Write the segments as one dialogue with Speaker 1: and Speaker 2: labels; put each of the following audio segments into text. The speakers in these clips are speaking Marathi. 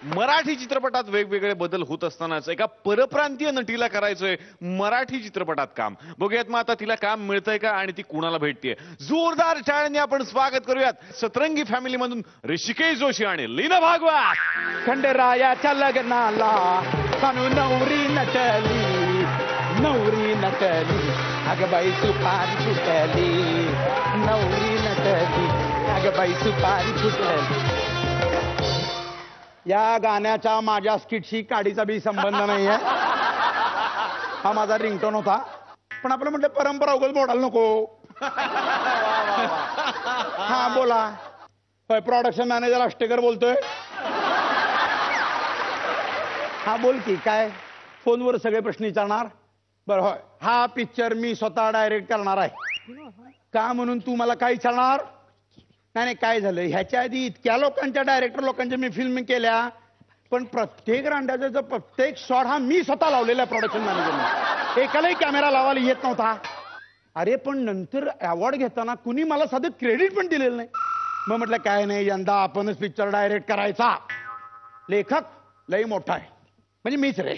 Speaker 1: मराठी चित्रपटात वेगवेगळे बदल होत असतानाच एका परप्रांतीय नटीला करायचंय मराठी चित्रपटात काम. बघूयात मग आता तिला काम मिळतंय का आणि ती कुणाला भेटतेय. जोरदार टाळ्यांनी आपण स्वागत करूयात सतरंगी फॅमिली मधून ऋषिकेश जोशी आणि लीना भागवत.
Speaker 2: खंडरायाच्या लग्नाला कानू नवरी नटली अगबाई सुपारी फुटली, नवरी नटली अगबाई सुपारी फुटली. या गाण्याच्या माझ्या स्किटशी काडीचा बी संबंध नाहीये. हा माझा रिंगटोन होता, पण आपलं म्हटलं परंपरा उगाच बोलायला नको. हा बोला. होय, प्रोडक्शन मॅनेजर आष्टेकर बोलतोय. हा बोल की. काय फोनवर सगळे प्रश्न विचारणार? बरं, होय. हा पिक्चर मी स्वतः डायरेक्ट करणार आहे का म्हणून तू मला काय विचारणार? नाही नाही, काय झालं, ह्याच्या आधी इतक्या लोकांच्या डायरेक्टर लोकांच्या मी फिल्म केल्या, पण प्रत्येक रांड्याचा प्रत्येक शॉट हा मी स्वतः लावलेला प्रोडक्शन मॅनेजरने. एकालाही कॅमेरा लावायला येत नव्हता. अरे पण नंतर अवॉर्ड घेताना कुणी मला साधं क्रेडिट पण दिलेलं नाही. मग म्हटलं काय नाही, यंदा आपणच पिक्चर डायरेक्ट करायचा. लेखक लई मोठा आहे, म्हणजे मीच रे.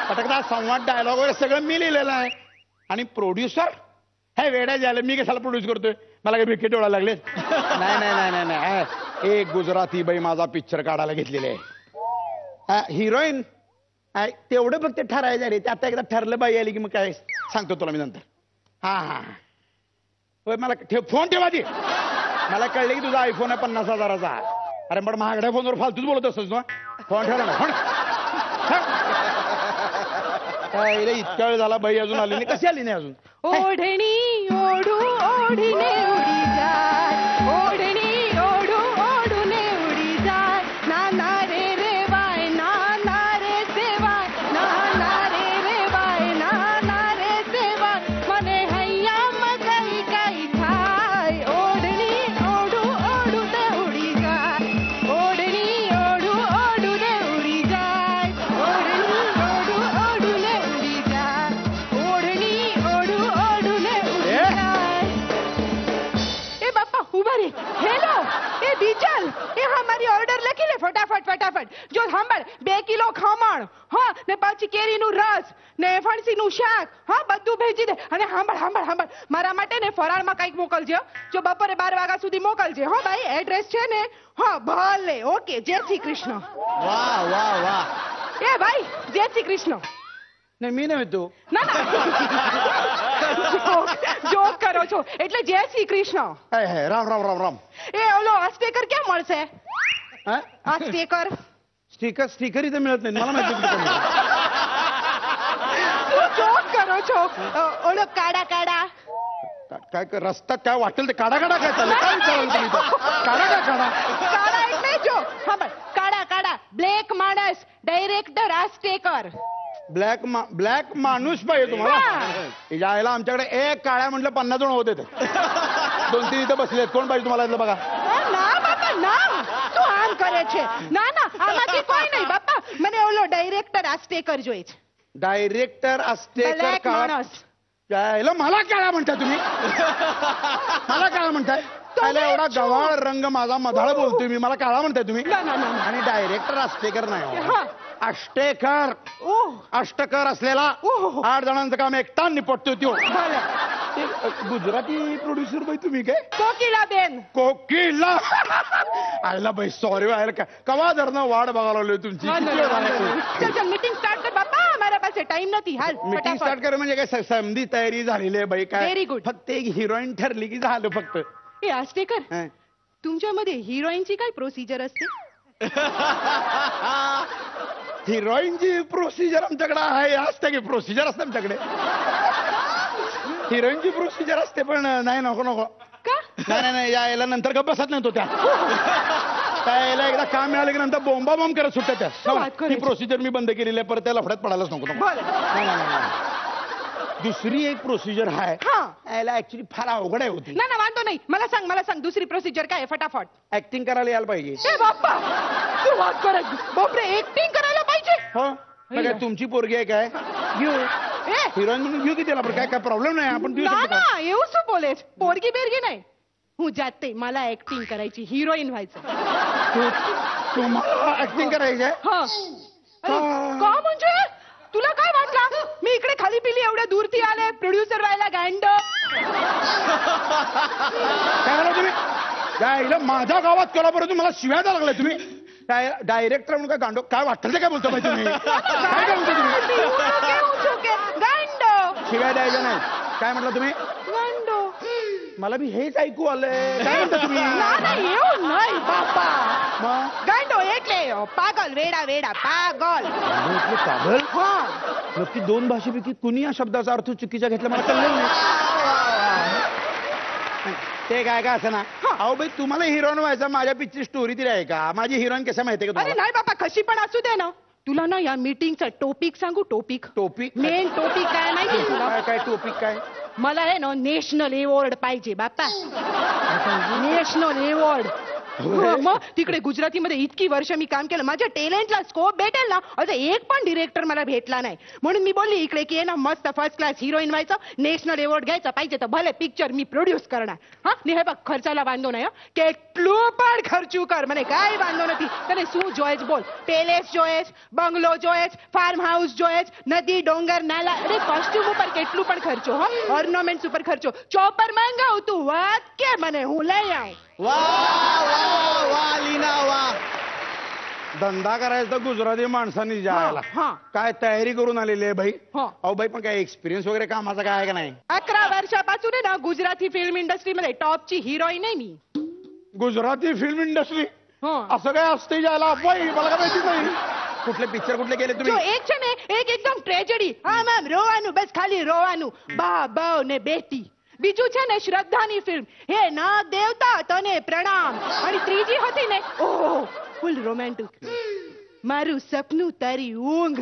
Speaker 2: पटकदा संवाद डायलॉग वगैरे सगळं मी लिहिलेलं आहे. आणि प्रोड्युसर हे वेड्या झालं, मी कशाला प्रोड्यूस करतोय, मला काही विकेट ओळायला लागले. नाही नाही नाही नाही, एक गुजराती बाई माझा पिक्चर काढायला घेतलेले आहे. हिरोईन तेवढं फक्त ठरायचं रे. ते आता एकदा ठरलं बाई आली की मग काय सांगतो तुला मी नंतर. हा हा होय, मला फोन ठेवा दे. मला कळलं की तुझा आयफोन आहे 50,000चा. अरे पण महागड्या फोनवर फालतूच बोलत असतोस ना. फोन ठेवला ना. फोन इतक्या वेळ झाला, बाई अजून आली नाही. कशी आली नाही अजून?
Speaker 3: ओढणी ओढू ओढीने उडी जाय, ओढणी ओढू ओढूने उडी जाय. ना ना रे रे बाय, ना ना रे सेवाय, ना ना रे रे बाय, ना ना रे सेवाय. मने हैया मगई काही खाय, ओढणी ओढू ओढूने उडी जाय, ओढणी ओढू ओढूने उडी जाय, ओढणी ओढू ओढूने उडी जाय, ओढणी ओढू ओढूने उडी जाय. ए बाप्पा उभा रे. हेलो ए બીજલ, એ અમારી ઓર્ડર લખી લે ફટાફટ ફટાફટ. જો સાંભળ, 2 કિલો ખમણ, હા, ને પાછી કેરીનું રસ ને ફણસીનું શાક, હા, બધું ભેજી દે. અને સાંભળ સાંભળ સાંભળ, મારા માટે ને ફરાળમાં કંઈક મોકલજો. જો બપોરે 12 વાગ્યા સુધી મોકલજે. હો ભાઈ, એડ્રેસ છે ને? હા, ભલે. ઓકે, જય શ્રી કૃષ્ણ.
Speaker 2: વાહ વાહ વાહ.
Speaker 3: એ ભાઈ, જય શ્રી કૃષ્ણ.
Speaker 2: नाही मी नाही तू.
Speaker 3: ના ના, જોક કરો છો એટલે જય શ્રી કૃષ્ણ.
Speaker 2: राम राम राम राम.
Speaker 3: એ ઓલો આસ્ટેકર ક્યાં મળશે? આસ્ટેકર
Speaker 2: स्टिकर स्टिकर इथे मिळत नाही मला माहिती.
Speaker 3: જોક કરો છો. ઓલો કાડા કાડા
Speaker 2: काय रस्ता काय वाटेल ते काढा काढा काय चाललं? काय विचाराल तुम्ही? काढा काय काढा?
Speaker 3: કાડા એટલે જો સાંભળ, કાડા કાડા ब्लॅक माणस डायरेक्टर आस्टेकर.
Speaker 2: ब्लॅक माणूस पाहिजे तुम्हाला? यायला आमच्याकडे एक काळ्या म्हटलं 50 जण होते. 2-3 इथे बसलेत. कोण पाहिजे तुम्हाला इथलं बघा?
Speaker 3: ના બાપા ના, તું આમ કરે છે. ના ના, આમાંથી કોઈ નહીં બાપા. મને ઓલો ડાયરેક્ટર આસ્ટેकर જોઈએ છે.
Speaker 2: डायरेक्टर आस्टेकर
Speaker 3: ब्लॅक
Speaker 2: काळा?
Speaker 3: माणस.
Speaker 2: यायला मला काळा म्हणताय तुम्ही? मला काळा म्हणताय? त्याला एवढा गव्हाळ रंग माझा मधाळ बोलतोय मी, मला काळा म्हणताय तुम्ही?
Speaker 3: ना ना ना.
Speaker 2: आणि डायरेक्टर आस्टेकर नाही,
Speaker 3: हा.
Speaker 2: अष्टेकर.
Speaker 3: ओह,
Speaker 2: अष्टकर असलेला
Speaker 3: ओह.
Speaker 2: 8 जणांचं काम एकटा निपटतो तो.
Speaker 3: ભલે.
Speaker 2: गुजराती प्रोड्युसर बाई तुम्ही काय?
Speaker 3: કોકિલાબેન.
Speaker 2: कोकिला. आयला बाई सॉरी व्हायला कवा धरणं वाढ बघायला लागलोय तुमची.
Speaker 3: चल चल, मीटिंग स्टार्ट कर बापा, हमारा पास टाइम નથી. हाल
Speaker 2: मीटिंग स्टार्ट कर म्हणजे काय समधी तयारी झालेली आहे बाई? काय
Speaker 3: Very good.
Speaker 2: फक्त एक हिरोईन ठरली की झालं फक्त.
Speaker 3: ए आस्टेकर,
Speaker 2: हं.
Speaker 3: तुमच्यामध्ये हिरोईनची काय प्रोसिजर असते?
Speaker 2: हिरोईनची प्रोसिजर आमच्याकडे आहे. असते की प्रोसिजर असते आमच्याकडे. हिरोईनची प्रोसिजर असते पण नाही, नको नको.
Speaker 3: का?
Speaker 2: नाही नाही, यायला नंतर गप्प बसत नाही तो. त्याला एकदा काम मिळालं की नंतर बोंबा बॉम्ब करत सुटत त्या. ही प्रोसिजर मी बंद केलेली आहे, परत त्या लफड्यात पडायलाच नको. दुसरी एक प्रोसिजर आहे. यायला ऍक्च्युली फार अवघड आहे होती.
Speaker 3: ना ना, वांधो नाही. मला सांग दुसरी प्रोसिजर काय आहे फटाफट.
Speaker 2: ऍक्टिंग करायला यायला पाहिजे.
Speaker 3: ए बाप्पा, तू वाद कर. बापरे, ऍक्टिंग करायला पाहिजे?
Speaker 2: हो. काय तुमची पोरगी आहे काय? घेऊ हिरोईन म्हणून घेऊ की त्याला? काय काय प्रॉब्लेम नाही, आपण देऊ
Speaker 3: ना
Speaker 2: शकतो.
Speaker 3: ना, એવું શું બોલે છે? પોરગી બેરગી નહીં. हूँ जाते मला ऍक्टिंग करायची हिरोईन व्हायचं
Speaker 2: तुम्हाला ऍक्टिंग करायची आहे?
Speaker 3: हा अरे, का म्हणजे तुला काय वाटलं मी इकडे खाली पिली एवढ्या दूरती आले प्रोड्युसर व्हायला गांड
Speaker 2: काय म्हणा तुम्ही काय माझ्या गावात केला बरं तुम्ही मला शिव्या द्यायला लागलाय तुम्ही डायरेक्टर म्हणून काय गांडो काय वाटतं ते काय बोलतो माहिती तुम्ही काय काय म्हणतो तुम्ही
Speaker 3: गांड
Speaker 2: शिव्या द्यायच्या नाही काय म्हटलं तुम्ही
Speaker 3: गांडो
Speaker 2: मला बी हेच ऐकू आलंय काय म्हणता तुम्ही
Speaker 3: येऊ नाही बापा
Speaker 2: मग
Speaker 3: गांडो એટલે पागल वेडा वेडा पागल
Speaker 2: पागल
Speaker 3: हा
Speaker 2: नक्की दोन भाषेपैकी कुणी या शब्दाचा अर्थ चुकीचा घेतला मला कळलं नाही ते काय का असं ना अहो बाई तुम्हाला हिरोईन व्हायचा माझ्या पिक्चर स्टोरी तरी आहे का माझी हिरोईन कसं माहितीये का
Speaker 3: अरे
Speaker 2: तुम्हाला
Speaker 3: नाही बापा कशी पण असू दे ना तुला ना या मीटिंगचा टॉपिक सांगू टॉपिक
Speaker 2: टोपिक
Speaker 3: मेन टॉपिक काय माहिती तुला
Speaker 2: काय काय टोपिक काय
Speaker 3: मला आहे ना नॅशनल अवॉर्ड पाहिजे बापा नॅशनल अवॉर्ड मग तिकडे गुजरातीमध्ये इतकी वर्ष मी काम केलं माझ्या टॅलेंटला स्कोप भेटेल ना असं एक पण डिरेक्टर मला भेटला नाही म्हणून मी बोलली इकडे की ना मस्त फर्स्ट क्लास हिरोईन व्हायचं नॅशनल अवॉर्ड घ्यायचं पाहिजे तर भले पिक्चर मी प्रोड्यूस करणार हा नि हे बघ खर्चाला बांधो नाही કેટલું પણ ખર્ચું કર મને કાંઈ વાંધો નથી તને શું જોઈશ બોલ પેલેસ જોઈશ બંગલો જોઈશ ફાર્મ હાઉસ જોઈશ નદી ડોંગર નાલા અરે કોસ્ટ્યુમ ઉપર કેટલું પણ ખર્ચો હો ઓર્નામેન્ટ્સ ઉપર ખર્ચો ચોપર મંગાવું તું વાત કે મને હું લઈ આવું
Speaker 2: वा वा वा लीना वा धंदा करायचा गुजराती माणसांनी जायला
Speaker 3: हा.
Speaker 2: काय तयारी करून आलेली आहे भाई
Speaker 3: हा.
Speaker 2: अहो बाई पण काय एक्सपिरियन्स वगैरे कामाचा काय आहे का नाही
Speaker 3: 11 वर्षापासून आहे ना गुजराती फिल्म इंडस्ट्रीमध्ये टॉपची हिरोईन आहे मी
Speaker 2: गुजराती फिल्म इंडस्ट्री
Speaker 3: हा.
Speaker 2: असं काय असते जायला बाई मला काय माहिती नाही कुठले पिक्चर कुठले गेले
Speaker 3: જો
Speaker 2: तुम्ही
Speaker 3: એક છે ને એક એકદમ ટ્રેજેડી આમ આમ રોવાનું બસ ખાલી રોવાનું બા બાવ ને બેટી બીજું છે ને શ્રદ્ધાની ફિલ્મ હે ના દેવતા તને પ્રણામ અને ત્રીજી હતી ને ઓહો ફૂલ રોમેન્ટિક મારું સપનું તારી ઊંઘ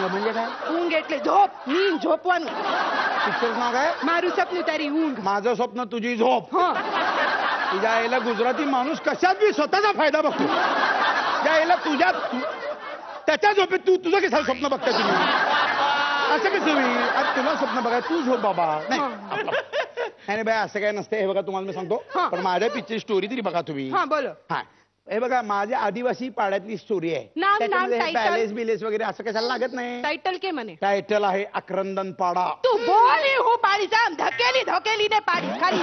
Speaker 2: म्हणजे काय
Speaker 3: ઊંઘ એટલે ઝોપ નીંદ ઝોપવાનું
Speaker 2: पिक्चर नाव काय
Speaker 3: મારું સપનું તારી ઊંઘ
Speaker 2: माझं स्वप्न तुझी झोप
Speaker 3: हा
Speaker 2: तुझ्या आईला गुजराती माणूस कशात बी स्वतःचा फायदा बघतो त्या आईला तुझ्या त्याच्या झोपेत तू तुझं कसं स्वप्न बघता तुम्ही असं कसं होईल आज तुला स्वप्न बघा तू झोप बाबा नाही आपलं. नाही बाई असं काय नसते हे बघा तुम्हाला मी सांगतो
Speaker 3: हा.
Speaker 2: पण माझ्या पिक्चर स्टोरी तरी बघा तुम्ही
Speaker 3: हा बोलो
Speaker 2: हा हे बघा माझ्या आदिवासी पाड्यातली स्टोरी आहे
Speaker 3: नाम,
Speaker 2: त्याच्यामध्ये
Speaker 3: title.
Speaker 2: पॅलेस बिलेस वगैरे असं कशाला लागत नाही
Speaker 3: टायटल के મને
Speaker 2: टायटल आहे आक्रंदन पाडा
Speaker 3: તું બોલી હું પાડી જામ ધકેલી ધકેલી ને પાડી ખાલી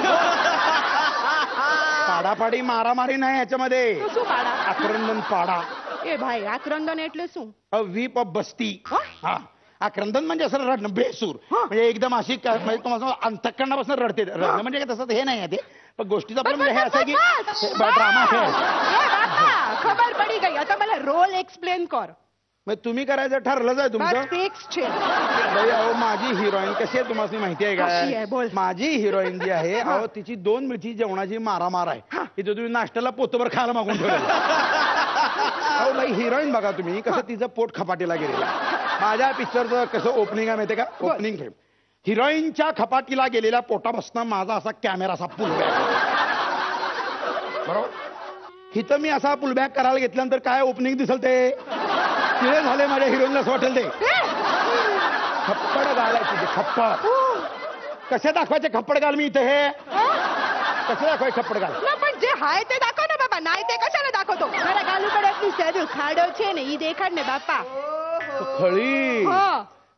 Speaker 2: पाडापाडी मारामारी नाही याच्यामध्ये
Speaker 3: તું શું પાડા
Speaker 2: आक्रंदन पाडा
Speaker 3: એ ભાઈ આક્રંદન એટલે શું
Speaker 2: अ वीप ऑफ बस्ती
Speaker 3: हा?
Speaker 2: हा आक्रंदन म्हणजे असं रडणं बेसूर
Speaker 3: हा.
Speaker 2: म्हणजे एकदम अशी म्हणजे तुम्हाला अंतःकरणापासून रडते रडणं म्हणजे काय तसं हे नाही आहे ते पण गोष्टीचं आपलं म्हणजे हे असं आहे की ड्रामा आहे
Speaker 3: ए बापा खबर पडी गई आता मला रोल एक्सप्लेन कर
Speaker 2: मग तुम्ही करायचं ठरलंच आहे
Speaker 3: बस
Speaker 2: तुमचं
Speaker 3: फिक्स छे
Speaker 2: बाई, अहो माझी हिरोईन कशी आहे तुम्हाला माहिती आहे
Speaker 3: कशी आहे? बोल.
Speaker 2: काय माझी हिरोईन जी आहे अहो तिची 2 मिरची जेवणाची मारामार आहे तिथं तुम्ही नाश्त्याला पोतभर खायला मागून ठेवलं अहो बाई हिरोईन बघा तुम्ही कसं तिचं पोट खपाटीला गेलेलं माझ्या पिक्चरचं कसं ओपनिंग आहे माहितीये का
Speaker 3: बोल.
Speaker 2: ओपनिंग फिल्म हिरोईनच्या खपाटीला गेलेल्या पोटापासून माझा असा कॅमेरा असा पुलबॅक बरोबर इथं मी असा पुलबॅक करायला घेतल्यानंतर काय ओपनिंग दिसल ते तिळे झाले माझ्या हिरोईनला असं वाटेल ते खप्पड घालायचे ते खप्पड कसे दाखवायचे खप्पड घाल मी इथे हे कसे दाखवायचे खप्पड घाल
Speaker 3: ના પણ જે હાય તે દાખો ને બાપા નાય તે કશાને દાખવતો મારા ગાલુ પર એટલું સાદું ખાડો છે ને ઈ દેખાડ ને બાપા
Speaker 2: खळी
Speaker 3: हा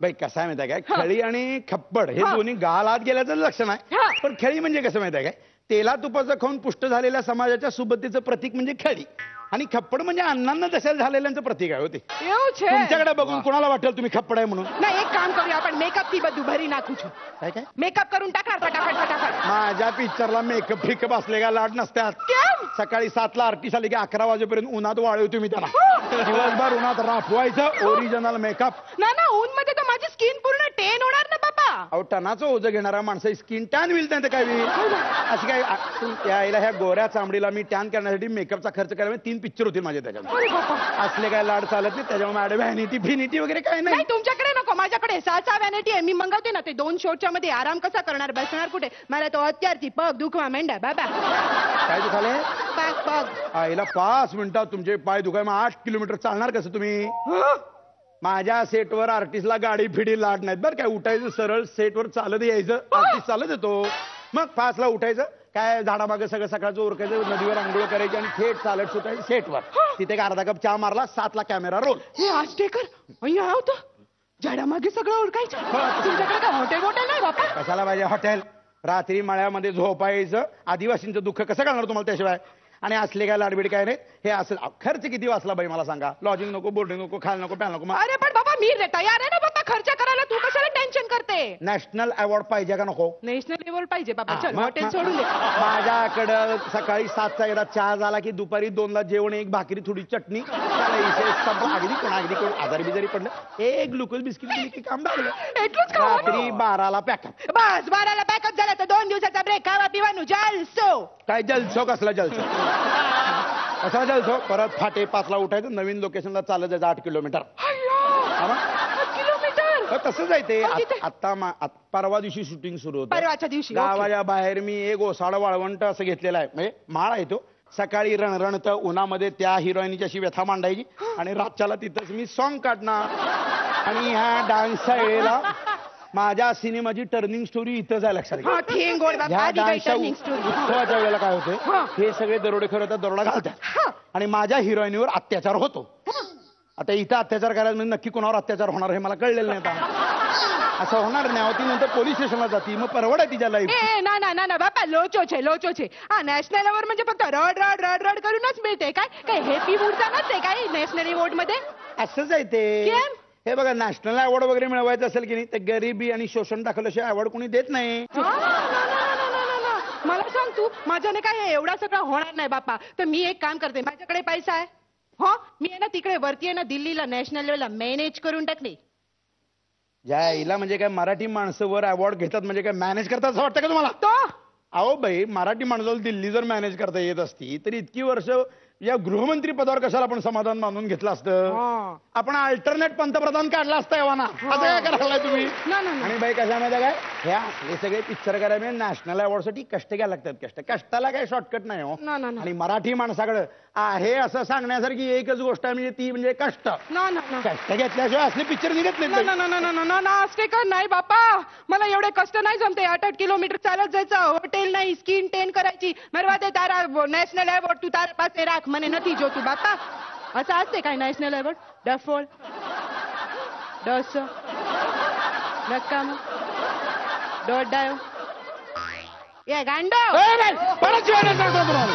Speaker 2: बाई कसं आहे माहिती आहे काय खळी आणि खप्पड हे
Speaker 3: हा.
Speaker 2: दोन्ही गाल आत गेल्याचं लक्षण आहे
Speaker 3: हा.
Speaker 2: पण खळी म्हणजे कसं माहिती आहे काय तेला तुपाचं खाऊन पुष्ट झालेल्या समाजाच्या सुबत्तीचं प्रतीक म्हणजे खळी आणि खप्पड म्हणजे अण्णांना दशेल झालेल्यांचं प्रतीक आहे होते
Speaker 3: એવું છે
Speaker 2: तुमच्याकडे बघून कोणाला वाटेल तुम्ही खप्पड आहे म्हणून
Speaker 3: ના એક કામ કર્યું आपण मेकअप થી બધું भरी नाखું છું
Speaker 2: काय काय
Speaker 3: मेकअप करून टाका फटाफट फटाफट
Speaker 2: माझ्या पिक्चरला मेकअप फिकअप असले का लाड नसतात
Speaker 3: केम
Speaker 2: सकाळी 7 ला आरती आली की 11 वाजेपर्यंत उन्हात वाळू तुम्ही त्यांना दिवसभर उन्हात राफवायचं ओरिजिनल मेकअप
Speaker 3: ना ना ऊन मध्ये तर माझी स्किन पूर्ण टेन होणार ना बाबा
Speaker 2: अहो टनाचं ओझं घेणारा माणसं स्किन टॅन होईल त्यांचं काय होईल अशी काय यायला ह्या गोऱ्या चांबडीला मी टॅन करण्यासाठी मेकअपचा खर्च करायला 3 पिक्चर होतील माझे त्याच्यात
Speaker 3: अरे बाबा
Speaker 2: असले काय लाड चालत नाही त्याच्यामुळे मॅडम व्हॅनिटी फिनिटी वगैरे काय नाही
Speaker 3: नाही तुमच्याकडे नको माझ्याकडे साचा व्हॅनिटी आहे मी मंगवते ना ते 2 शोच्या मध्ये आराम कसा करणार बसणार कुठे मला तो अत्यारती पग दुखवा मेंढा बाबा
Speaker 2: काय दुखाले
Speaker 3: पग पग
Speaker 2: आईला 5 मिनिटात तुमचे पाय दुखाय मग 8 किलोमीटर चालणार कसं तुम्ही माझ्या सेटवर आर्टिस्टला गाडी फिडी लाट नाहीत बरं काय उठायचं सरळ सेटवर चालत यायचं आर्टिस्ट चालत येतो मग 5 ला उठायचं काय झाडामागे सगळं सकाळचं उरकायचं, नदीवर आंघोळ करायची आणि थेट चालत सुटायचं सेटवर. तिथे एक अर्धा कप चहा मारला, 7ला कॅमेरा रोल.
Speaker 3: हे आष्टेकर अय्या होतं झाडामागे सगळं ओळखायचं. तुमच्याकडे काय हॉटेल वॉटेल नाही बापा?
Speaker 2: कशाला पाहिजे हॉटेल? रात्री मळ्यामध्ये झोपायचं. आदिवासींचं दुःख कसं कळणार तुम्हाला त्याशिवाय? आणि असले काय लाडबीड काय नाही. हे असं खर्च किती वाचला बाई मला सांगा? लॉजिंग नको, बोर्डिंग नको, खायला नको, प्यायला नको.
Speaker 3: अरे पण बाबा मी तयार आहे ना बाबा खर्च करायला. तू कशाला टेन्शन करते?
Speaker 2: नॅशनल अवॉर्ड पाहिजे का नको?
Speaker 3: नॅशनल लेवल पाहिजे बाबा.
Speaker 2: हा,
Speaker 3: चल
Speaker 2: मग-
Speaker 3: हॉटेल सोडून दे.
Speaker 2: माझ्याकडं सकाळी 7चा एकदा चहा झाला की दुपारी 2ला जेवण, एक भाकरी, थोडी चटणी. अगदी कोण आजारी बिजारी पडलं एक ग्लुकोज बिस्किट दिली की काम लागलं.
Speaker 3: એટલું જ ખાવાનું.
Speaker 2: रात्री 12ला पॅकअप.
Speaker 3: बस 12ला पॅकअप झाला तर 2 दिवसाचा ब्रेक. खावा पिવાનું जलसो.
Speaker 2: काय जलसो? कसला जलसो? कसा जलसो? परत फाटे 5ला उठायचं, नवीन लोकेशनला चालत जायचं 8 किलोमीटर. हा मग?
Speaker 3: 8 किलोमीटर.
Speaker 2: तसंच आहे ते.
Speaker 3: मग तिथे-
Speaker 2: आता परवा दिवशी शूटिंग सुरू होतं.
Speaker 3: परवाच्या दिवशी
Speaker 2: गावाच्या बाहेर मी एक ओसाड वाळवंट असं घेतलेला आहे, म्हणजे माळ आहे तो. सकाळी रणरणत उन्हामध्ये त्या हिरोईनीची अशी व्यथा मांडायची आणि रातच्याला तिथंच मी सॉन्ग काढणार. आणि ह्या डान्सच्या वेळेला माझ्या सिनेमाची टर्निंग स्टोरी इथंच आहे, लक्षात घ्या.
Speaker 3: हा ठेंग गोड बाबा.
Speaker 2: ह्या
Speaker 3: आधी काही
Speaker 2: डान्सच्या
Speaker 3: टर्निंग स्टोरी.
Speaker 2: उत्सवाच्या वेळेला काय होते,
Speaker 3: हा.
Speaker 2: हे सगळे दरोडेखोर होतात, दरोडा घालतात आणि माझ्या हिरोईनीवर अत्याचार होतो. आता इथं अत्याचार करायला म्हणजे नक्की कोणावर अत्याचार होणार हे मला कळलेलं नाही आता. असं होणार नाही. ती नंतर पोलीस स्टेशनला जाती, मग परवड आहे तिच्या लाईफ.
Speaker 3: ए ना ना ना ना बापा लोचो छे. हा नॅशनल अवॉर्ड म्हणजे फक्त रड रड रड रड करूनच मिळते काय? काय हॅपी मूडचा नसते काय नॅशनल अवॉर्ड मध्ये?
Speaker 2: असंच आहे ते.
Speaker 3: केम?
Speaker 2: हे बघा, नॅशनल अवॉर्ड वगैरे मिळवायचं असेल की नाही, तर गरिबी आणि शोषण दाखवल्याशिवाय अवॉर्ड कोणी देत नाही.
Speaker 3: हा, ना. मला सांग तू माझ्याने काय एवढा सगळं होणार नाही बापा. तर मी एक काम करते, माझ्याकडे पैसा आहे. हो मी आहे ना तिकडे वरती आहे ना दिल्लीला नॅशनल लेवलला मॅनेज करून टाकली.
Speaker 2: ज्या हिला म्हणजे काय मराठी माणसं वर अवॉर्ड घेतात म्हणजे काय मॅनेज करतात असं वाटतं का तुम्हाला?
Speaker 3: तो
Speaker 2: अहो बाई, मराठी माणसाला दिल्ली जर मॅनेज करता येत असती तर इतकी वर्ष या गृहमंत्री पदावर कशाला आपण समाधान मानून घेतलं असतं?
Speaker 3: हा.
Speaker 2: आपण अल्टरनेट पंतप्रधान काढला असता येवा ना. आता काय करायला तुम्ही?
Speaker 3: ना.
Speaker 2: आणि बाई कशा माहिती काय, हे असले सगळे पिक्चर करायला नॅशनल अवॉर्ड साठी कष्ट घ्यायला लागतात. कष्टाला काही शॉर्टकट नाही हो.
Speaker 3: ना.
Speaker 2: आणि मराठी माणसाकडे आहे असं सांगण्यासारखी एकच गोष्ट आहे, म्हणजे ती म्हणजे कष्ट.
Speaker 3: ना.
Speaker 2: कष्ट घेतल्याशिवाय असले पिक्चर निघत नाहीत.
Speaker 3: ना आष्टेकर नाही बापा. मला एवढे कष्ट नाही जमते. 8 किलोमीटर चालत जायचं, हॉटेल नाही, स्किन टेन करायची. मरवा दे तारा नॅशनल अवॉर्ड तू तारा पासे राख म्हणे नती जो तू बापा. असं असते काय नॅशनल अवॉर्ड? डफोल डस नक्काम डोडायो ये गांडो.
Speaker 2: परत जेवायला सांगतो तुम्हाला.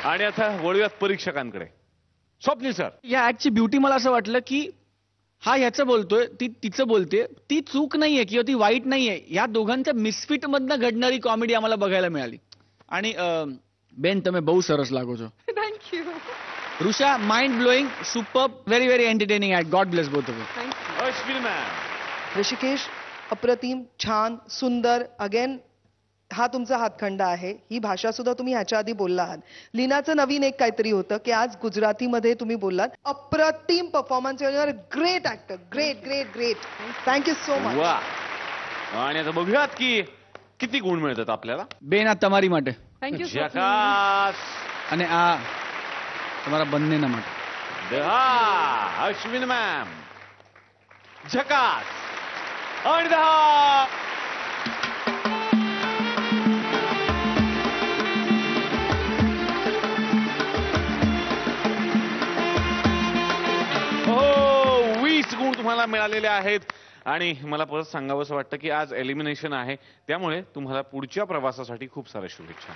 Speaker 1: आणि आता वळूयात परीक्षकांकडे. स्वप्नील सर,
Speaker 4: या ऍडची ब्युटी मला असं वाटलं की हा ह्याचं बोलतोय, ती तिचं बोलते, ती चूक नाहीये किंवा ती वाईट नाहीये. या दोघांच्या मिसफिट मधनं घडणारी कॉमेडी आम्हाला बघायला मिळाली. आणि बेन તમે બહુ સરસ લાગો છો.
Speaker 3: Thank you.
Speaker 4: Risha mind blowing, super, very very entertaining ad. God bless both of you.
Speaker 3: Thank you.
Speaker 1: Ashwin ma'am.
Speaker 5: Rishikesh अप्रतिम, छान, सुंदर. अगेन हा तुमचा हातखंडा आहे. ही भाषा सुद्धा तुम्ही ह्याच्या आधी बोलला आहात. लीनाचं नवीन एक काहीतरी होतं की आज गुजरातीमध्ये तुम्ही बोललात. अप्रतिम performance. Great actor. Great. Thank you so much.
Speaker 1: वा. आणि आता बघूयात की किती गुण मिळतात आपल्याला.
Speaker 4: બેન આ તમારી માટે
Speaker 3: थँक्यू.
Speaker 1: झकास.
Speaker 4: અને આ તમારા બંનેના માટે.
Speaker 1: दहा. अश्विन मॅम. झकास. आणि 10. हो, 20 गुण तुम्हाला मिळालेले आहेत. आणि मला परत सांगावंसं वाटतं की आज एलिमिनेशन आहे, त्यामुळे तुम्हाला पुढच्या प्रवासासाठी खूप साऱ्या शुभेच्छा.